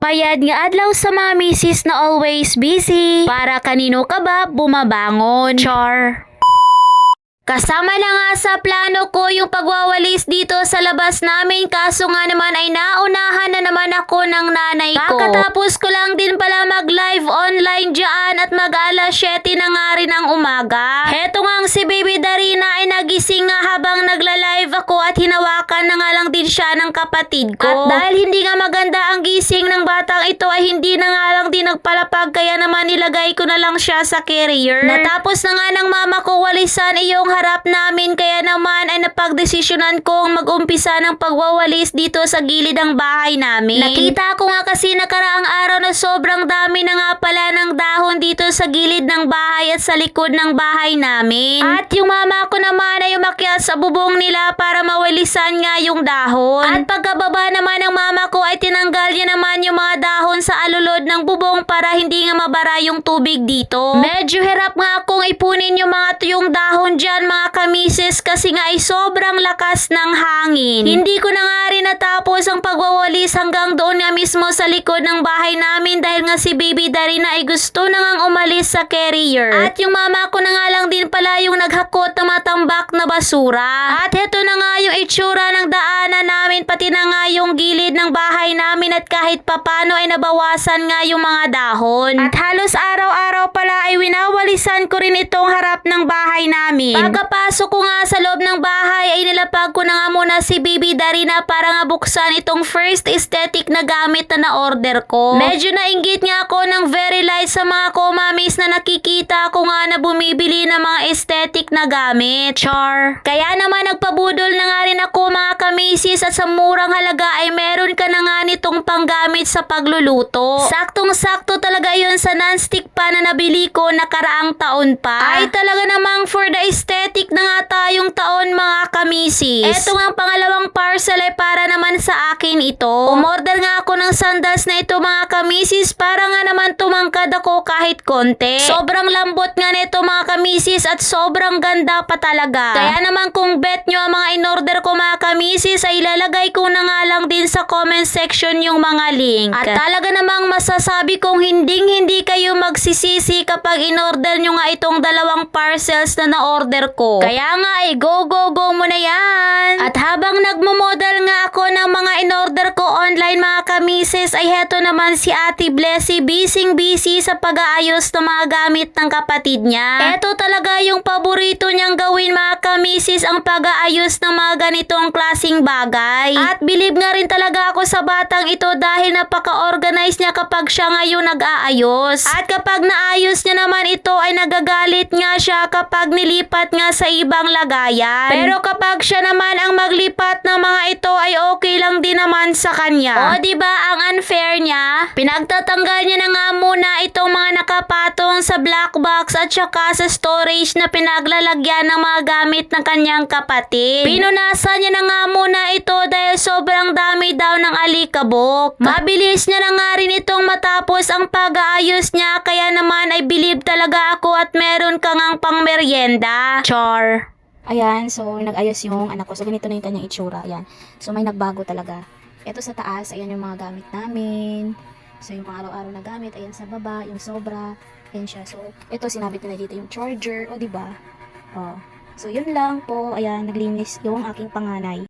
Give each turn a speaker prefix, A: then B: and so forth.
A: Mayad nga adlaw sa mga misis na always busy. Para kanino ka ba bumabangon? Char. Kasama na nga sa plano ko yung pagwawalis dito sa labas namin, kaso nga naman ay naunahan na naman ako ng nanay ko. Kakatapos ko lang din pala mag-live online dyan at mag-alas 7 na nga rin ang umaga. Heto nga si Baby Darina ay nagising nga habang nagla-live ako at hinawakan na nga lang din siya ng kapatid ko. At dahil hindi nga maganda ang gising ng batang ito ay hindi na nga lang din nagpalapag, kaya naman nilagay ko na lang siya sa carrier. Natapos na nga ng mama ko walisan iyong harap namin, kaya naman ay napagdesisyonan kong mag-umpisa ng pagwawalis dito sa gilid ng bahay namin. Nakita ko nga kasi nakaraang araw na sobrang dami na nga pala ng dahon dito sa gilid ng bahay at sa likod ng bahay namin. At yung mama ko naman ay umakyat sa bubong nila para mawalisan nga yung dahon. At pagkababa naman ng mama ko ay tinanggal niya naman yung mga dahon sa alulod ng bubong para hindi nga mabara yung tubig dito. Medyo hirap nga akong ipunin yung mga tuyong dahon dyan, mga kamisis, kasi nga ay sobrang lakas ng hangin. Hindi ko na nga rin natapos ang pagwawalis hanggang doon nga mismo sa likod ng bahay namin dahil nga si Baby Darina ay gusto na ngang umalis sa carrier. At yung mama ko na nga lang din pala yung naghakot na matambak na basura. At heto na nga yung itsura ng daanan namin, pati na nga yung gilid ng bahay namin, at kahit papano ay nabawasan nga yung mga dahon. At halos araw-araw pala ay winawalisan ko rin itong harap ng bahay namin. Pagkapasok ko nga sa loob ng bahay ay nilapag ko na nga muna si Baby Darina para nga buksan itong first aesthetic na gamit na na-order ko. Medyo nainggit nga ako ng very light sa mga komamis na nakikita ko nga na bumibili ng mga aesthetic na gamit. Char. Kaya naman nagpabudol na nga rin ako, mga kamisis, at sa murang halaga ay meron ka na nga nitong panggamit sa pagluluto. Saktong-sakto talaga yun sa non-stick pan na nabili ko nakaraang taon pa. Ay talaga namang for the aesthetic na nga tayong taon, mga kamisis. Eto nga ang pangalawang parcel ay para naman sa akin ito. Umorder nga ako ng sandals na ito, mga kamisis, para nga naman tumangkad ako kahit konti. Sobrang lambot nga nito, mga kamisis, at sobrang ganda pa talaga. Kaya naman kung bet nyo ang mga in-order ko, mga kamisis, ay ilalagay ko na nga lang din sa comment section yung mga link. At talaga namang masasabi kong hindi kayo magsisisi kapag in-order nyo nga itong dalawang parcels na na-order ko. Kaya nga ay go mo na yan. At habang nagmo-model nga ako ng mga in-order ko online, mga kamisis, ay heto naman si Ate Blessy, busy sa pag-aayos ng mga gamit ng kapatid niya. Eto talaga yung paborito niyang gawin, mga kamisis, ang pag-aayos ng mga ganitong klaseng bagay. At believe nga rin talaga ako sa batang ito dahil napaka-organize niya kapag siya ngayon nag-aayos. At kapag naayos niya naman ito ay nagagalit nga siya kapag nilipat nga sa ibang lagayan. Pero kapag siya naman ang maglipat ng mga ito ay okay lang din naman sa kanya. O diba ang unfair niya? Pinagtatanggal niya na nga muna itong mga nakapatong sa black box at saka sa storage na pinaglalagyan ng mga gamit ng kanyang kapatid. Pinunasan niya na nga muna ito dahil sobrang dami daw ng alikabok. Mabilis niya na nga rin itong matapos ang pag-aayos niya, kaya naman ay believe talaga ako at meron ka ngang pang merienda. Char.
B: Ayan, so nag-ayos yung anak ko. So ganito na yung kanyang itsura. Ayan. So may nagbago talaga. Ito sa taas, ayan yung mga gamit namin. So yung mga araw-araw na gamit, ayan sa baba, yung sobra. Ayan siya. So ito sinabit ko na dito yung charger, o diba? Oh. So yun lang po. Ayan, naglinis yung aking panganay.